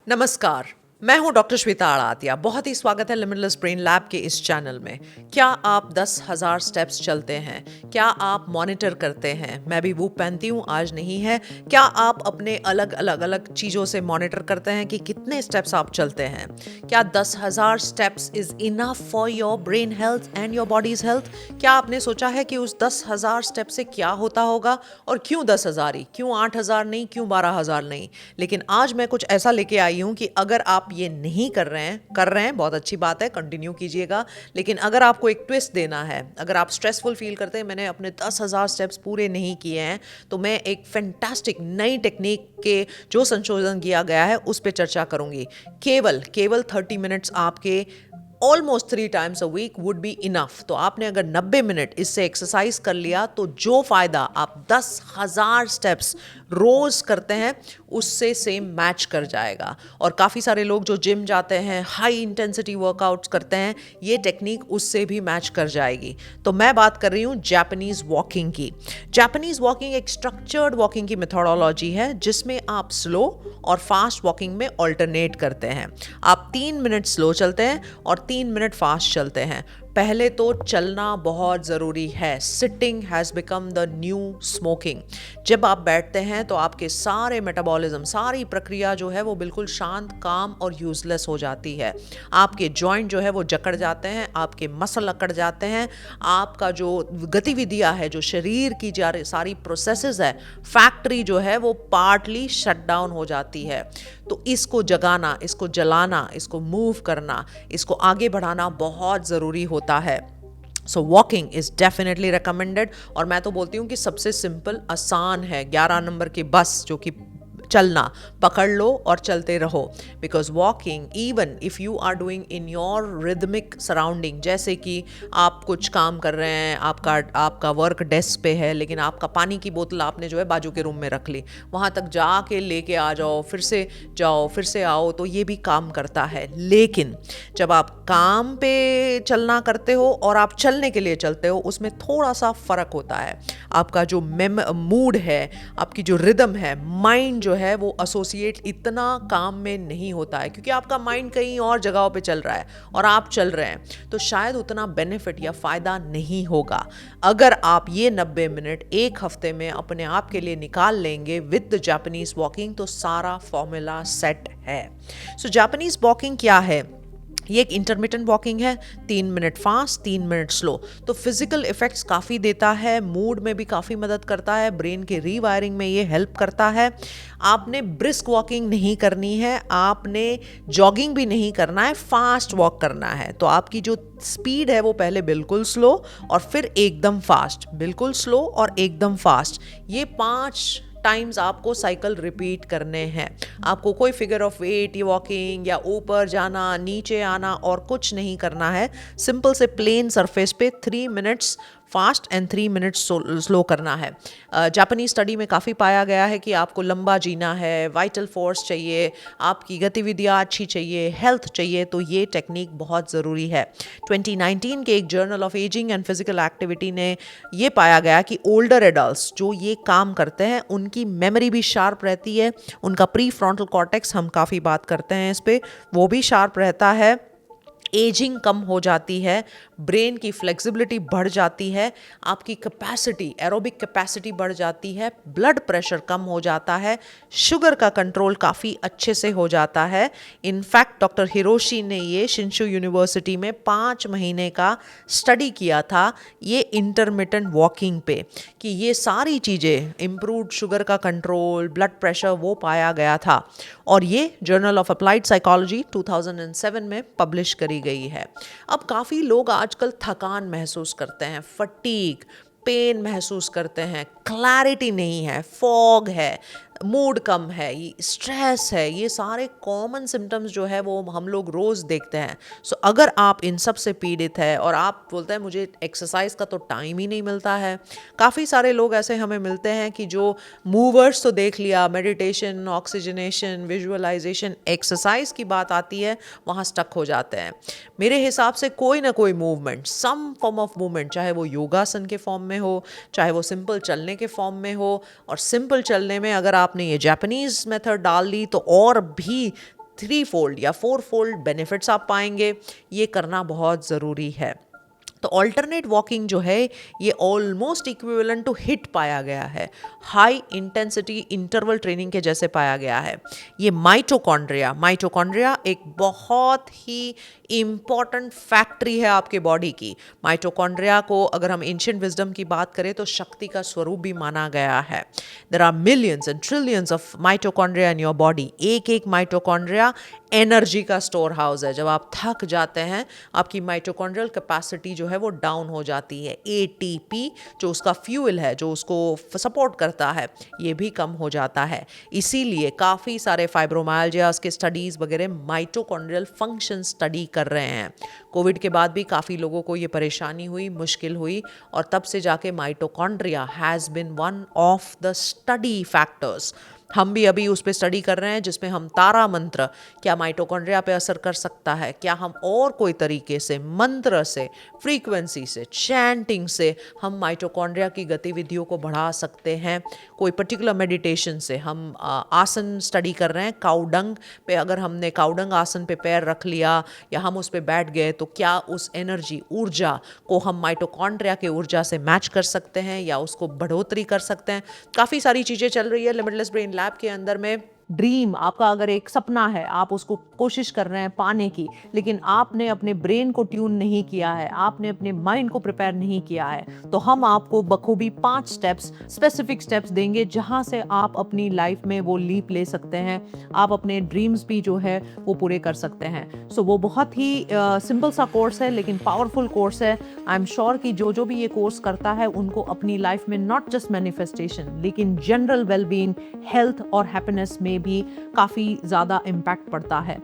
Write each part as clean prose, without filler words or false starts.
नमस्कार, मैं हूं डॉक्टर श्वेता आड़ातिया। बहुत ही स्वागत है लिमिटलेस ब्रेन लैब के इस चैनल में। क्या आप 10,000 स्टेप्स चलते हैं? क्या आप मॉनिटर करते हैं? मैं भी वूप पहनती हूं, आज नहीं है। क्या आप अपने अलग अलग अलग चीज़ों से मॉनिटर करते हैं कि कितने स्टेप्स आप चलते हैं? क्या 10,000 steps is enough for your brain health and your bodies health? क्या आपने सोचा है कि उस 10,000 स्टेप से क्या होता होगा और क्यों 10,000 ही, क्यों 8,000 नहीं, क्यों 12,000 नहीं? लेकिन आज मैं कुछ ऐसा लेके आई हूं कि अगर आप ये नहीं कर रहे हैं बहुत अच्छी बात है, कंटिन्यू कीजिएगा। लेकिन अगर आपको एक ट्विस्ट देना है, अगर आप स्ट्रेसफुल फील करते हैं, मैंने अपने 10,000 स्टेप्स पूरे नहीं किए हैं, तो मैं एक फैंटास्टिक नई टेक्निक के जो संशोधन किया गया है उस पर चर्चा करूंगी। केवल केवल 30 मिनट्स आपके almost 3 times a week would be enough. तो आपने अगर 90 मिनट इससे एक्सरसाइज कर लिया तो जो फायदा आप 10,000 स्टेप्स रोज करते हैं उससे सेम मैच कर जाएगा। और काफ़ी सारे लोग जो जिम जाते हैं, हाई इंटेंसिटी वर्कआउट्स करते हैं, ये टेक्निक उससे भी मैच कर जाएगी। तो मैं बात कर रही हूँ जापानीज वॉकिंग की। जापानीज वॉकिंग एक स्ट्रक्चर्ड वॉकिंग की मेथोडोलॉजी है जिसमें आप स्लो और फास्ट वॉकिंग में ऑल्टरनेट करते हैं। आप 3 मिनट स्लो चलते हैं और 3 मिनट फास्ट चलते हैं। पहले तो चलना बहुत ज़रूरी है। Sitting has become the new smoking. जब आप बैठते हैं तो आपके सारे मेटाबॉलिज्म, सारी प्रक्रिया जो है वो बिल्कुल शांत, काम और यूजलेस हो जाती है। आपके जॉइंट जो है वो जकड़ जाते हैं, आपके मसल अकड़ जाते हैं, आपका जो गतिविधियाँ है, जो शरीर की सारी प्रोसेसेस है, फैक्ट्री जो है वो पार्टली शट डाउन हो जाती है। तो इसको जगाना, इसको जलाना, इसको मूव करना, इसको आगे बढ़ाना बहुत ज़रूरी होता है। सो वॉकिंग इज़ डेफिनेटली रिकमेंडेड। और मैं तो बोलती हूँ कि सबसे सिंपल, आसान है। 11 नंबर की बस जो कि चलना, पकड़ लो और चलते रहो। Because walking, even if you are doing in your rhythmic surrounding, जैसे कि आप कुछ काम कर रहे हैं, आपका वर्क डेस्क पे है, लेकिन आपका पानी की बोतल आपने जो है बाजू के रूम में रख ली, वहाँ तक जाके लेके आ जाओ, फिर से जाओ, फिर से आओ, तो ये भी काम करता है। लेकिन जब आप काम पे चलना करते हो और आप चलने के लिए चलते हो, उसमें थोड़ा सा फ़र्क होता है। आपका जो मूड है, आपकी जो रिदम है, माइंड जो है वो एसोसिएट इतना काम में नहीं होता है, क्योंकि आपका माइंड कहीं और जगहों पे चल रहा है और आप चल रहे हैं, तो शायद उतना बेनिफिट या फ़ायदा नहीं होगा। अगर आप ये 90 मिनट एक हफ्ते में अपने आप के लिए निकाल लेंगे विद द जापानीज वॉकिंग, तो सारा फॉर्मूला सेट है। सो जापानीज वॉकिंग क्या है? ये एक इंटरमिटेंट वॉकिंग है। 3 मिनट फास्ट, 3 मिनट स्लो। तो फिजिकल इफेक्ट्स काफ़ी देता है, मूड में भी काफ़ी मदद करता है, ब्रेन के रीवायरिंग में ये हेल्प करता है। आपने ब्रिस्क वॉकिंग नहीं करनी है, आपने जॉगिंग भी नहीं करना है, फास्ट वॉक करना है। तो आपकी जो स्पीड है वो पहले बिल्कुल स्लो और फिर एकदम फास्ट, बिल्कुल स्लो और एकदम फास्ट, ये 5 टाइम्स आपको साइकिल रिपीट करने हैं। आपको कोई फिगर ऑफ वेट वॉकिंग या ऊपर जाना, नीचे आना और कुछ नहीं करना है। सिंपल से प्लेन सरफेस पे 3 minutes fast and 3 minutes slow करना है। जापानीज स्टडी में काफ़ी पाया गया है कि आपको लंबा जीना है, वाइटल फोर्स चाहिए, आपकी गतिविधियाँ अच्छी चाहिए, हेल्थ चाहिए, तो ये टेक्निक बहुत ज़रूरी है। 2019 के एक journal of ageing and physical activity ने ये पाया गया कि ओल्डर एडल्ट्स जो ये काम करते हैं उनकी मेमोरी भी शार्प रहती है, उनका प्री फ्रंटल कॉर्टेक्स, हम काफ़ी बात करते हैं इस पर, वो भी शार्प रहता है, एजिंग कम हो जाती है, ब्रेन की फ्लेक्सिबिलिटी बढ़ जाती है, आपकी कैपेसिटी, एरोबिक कैपेसिटी बढ़ जाती है, ब्लड प्रेशर कम हो जाता है, शुगर का कंट्रोल काफ़ी अच्छे से हो जाता है। इनफैक्ट डॉक्टर हिरोशी ने ये शिंशु यूनिवर्सिटी में 5 महीने का स्टडी किया था ये इंटरमिटेंट वॉकिंग पे, कि ये सारी चीज़ें, इम्प्रूव्ड शुगर का कंट्रोल, ब्लड प्रेशर, वो पाया गया था। और ये जर्नल ऑफ अप्लाइड साइकोलॉजी 2007 में पब्लिश करी गई है। अब काफ़ी लोग आजकल थकान महसूस करते हैं, फटीग, पेन महसूस करते हैं, क्लैरिटी नहीं है, फॉग है, मूड कम है, स्ट्रेस है, ये सारे कॉमन सिम्टम्स जो है वो हम लोग रोज़ देखते हैं। सो अगर आप इन सब से पीड़ित है और आप बोलते हैं मुझे एक्सरसाइज का तो टाइम ही नहीं मिलता है, काफ़ी सारे लोग ऐसे हमें मिलते हैं कि जो मूवर्स तो देख लिया, मेडिटेशन, ऑक्सीजनेशन, विजुअलाइजेशन, एक्सरसाइज की बात आती है वहाँ स्टक हो जाते हैं। मेरे हिसाब से कोई ना कोई movement, some form of movement, चाहे वो योगासन के फॉर्म में हो, चाहे वो सिंपल चलने के फॉर्म में हो, और सिंपल चलने में अगर आपने ये जापानीज मेथड डाल ली तो और भी 3 फोल्ड या 4 फोल्ड बेनिफिट्स आप पाएंगे। ये करना बहुत ज़रूरी है। तो ऑल्टरनेट वॉकिंग जो है ये ऑलमोस्ट इक्विवेलेंट टू हिट पाया गया है, हाई इंटेंसिटी इंटरवल ट्रेनिंग के जैसे पाया गया है। ये माइटोकॉन्ड्रिया एक बहुत ही इम्पॉर्टेंट फैक्ट्री है आपके बॉडी की। माइटोकॉन्ड्रिया को अगर हम एंशिएंट विजडम की बात करें तो शक्ति का स्वरूप भी माना गया है। There are millions and trillions of mitochondria in your body. एक एक माइटोकॉन्ड्रिया एनर्जी का स्टोर हाउस है। जब आप थक जाते हैं आपकी माइटोकॉन्ड्रियल कैपेसिटी जो है वो डाउन हो जाती है। एटीपी जो उसका फ्यूल है, जो उसको सपोर्ट करता है, ये भी कम हो जाता है। इसीलिए काफ़ी सारे फाइब्रोमाइल्जियाज के स्टडीज़ वगैरह माइटोकॉन्ड्रियल फंक्शन स्टडी कर रहे हैं। कोविड के बाद भी काफ़ी लोगों को ये परेशानी हुई, मुश्किल हुई, और तब से जाके mitochondria has been one of the study factors. हम भी अभी उस पर स्टडी कर रहे हैं जिसमें हम तारा मंत्र क्या माइटोकॉन्ड्रिया पे असर कर सकता है, क्या हम और कोई तरीके से मंत्र से, फ्रीक्वेंसी से, चैंटिंग से हम माइटोकॉन्ड्रिया की गतिविधियों को बढ़ा सकते हैं। कोई पर्टिकुलर मेडिटेशन से हम आसन स्टडी कर रहे हैं। काउडंग पे अगर हमने काउडंग आसन पे पैर रख लिया या हम उस पे बैठ गए तो क्या उस एनर्जी, ऊर्जा को हम माइटोकॉन्ड्रिया के ऊर्जा से मैच कर सकते हैं या उसको बढ़ोतरी कर सकते हैं। काफ़ी सारी चीज़ें चल रही है लिमिटलेस ब्रेन लैब के अंदर में। ड्रीम आपका अगर एक सपना है, आप उसको कोशिश कर रहे हैं पाने की, लेकिन आपने अपने ब्रेन को ट्यून नहीं किया है, आपने अपने माइंड को प्रिपेयर नहीं किया है, तो हम आपको बखूबी 5 स्टेप्स, स्पेसिफिक स्टेप्स देंगे जहां से आप अपनी लाइफ में वो लीप ले सकते हैं। आप अपने ड्रीम्स भी जो है वो पूरे कर सकते हैं। सो वो बहुत ही सिंपल सा कोर्स है लेकिन पावरफुल कोर्स है। आई एम श्योर कि जो भी ये कोर्स करता है उनको अपनी लाइफ में नॉट जस्ट मैनिफेस्टेशन लेकिन जनरल वेलबीइंग, हेल्थ और हैप्पीनेस में भी काफी ज्यादा इम्पैक्ट पड़ता है।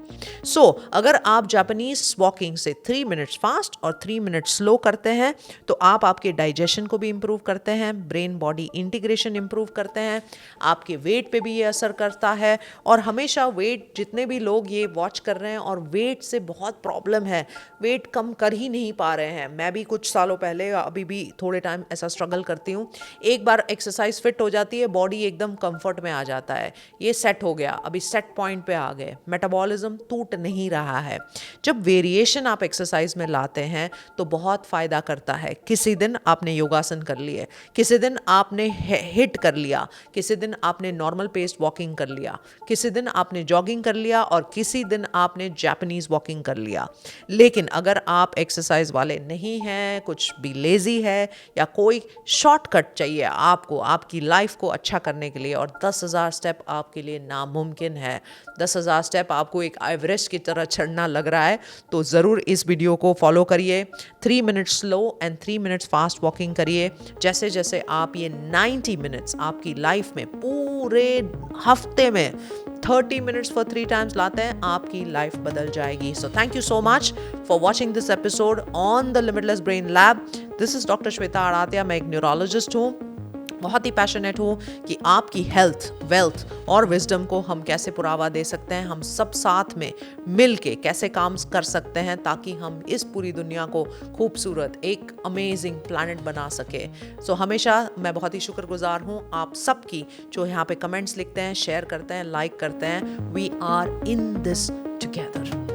सो अगर आप जापानीज वॉकिंग से 3 मिनट्स फास्ट और 3 मिनट्स स्लो करते हैं तो आप आपके डाइजेशन को भी इंप्रूव करते हैं, ब्रेन बॉडी इंटीग्रेशन इंप्रूव करते हैं, आपके वेट पे भी ये असर करता है। और हमेशा वेट, जितने भी लोग ये वॉच कर रहे हैं और वेट से बहुत प्रॉब्लम है, वेट कम कर ही नहीं पा रहे हैं, मैं भी कुछ सालों पहले, अभी भी थोड़े टाइम ऐसा स्ट्रगल करती हूँ। एक बार एक्सरसाइज फिट हो जाती है, बॉडी एकदम कंफर्ट में आ जाता है, ये सेट हो गया, अभी सेट पॉइंट पे आ गए, मेटाबॉलिज्म टूट नहीं रहा है। जब वेरिएशन आप एक्सरसाइज में लाते हैं तो बहुत फायदा करता है। किसी दिन आपने योगासन कर लिए, किसी दिन आपने हिट कर लिया, किसी दिन आपने नॉर्मल पेस्ड वॉकिंग कर लिया, किसी दिन आपने जॉगिंग कर लिया और किसी दिन आपने जापानीज वॉकिंग कर लिया। लेकिन अगर आप एक्सरसाइज वाले नहीं हैं, कुछ भी लेजी है या कोई शॉर्टकट चाहिए आपको आपकी लाइफ को अच्छा करने के लिए और 10,000 स्टेप आपके लिए नामुमकिन है, 10,000 स्टेप आपको एक एवरेस्ट की तरह चढ़ना लग रहा है, तो ज़रूर इस वीडियो को फॉलो करिए। 3 minutes slow and 3 minutes fast walking करिए। जैसे जैसे आप ये 90 मिनट्स आपकी लाइफ में पूरे हफ्ते में 30 मिनट्स फॉर 3 टाइम्स लाते हैं, आपकी लाइफ बदल जाएगी। So thank you so much for watching this episode on the Limitless Brain Lab. This is doctor Shweta Adatya. मैं एक न्यूरोलॉजिस्ट हूँ, बहुत ही पैशनेट हूँ कि आपकी हेल्थ, वेल्थ और विजडम को हम कैसे बढ़ावा दे सकते हैं, हम सब साथ में मिल के कैसे काम कर सकते हैं ताकि हम इस पूरी दुनिया को खूबसूरत एक अमेजिंग प्लैनेट बना सके। सो हमेशा मैं बहुत ही शुक्रगुजार हूँ आप सबकी जो यहाँ पे कमेंट्स लिखते हैं, शेयर करते हैं, लाइक करते हैं। We are in this together.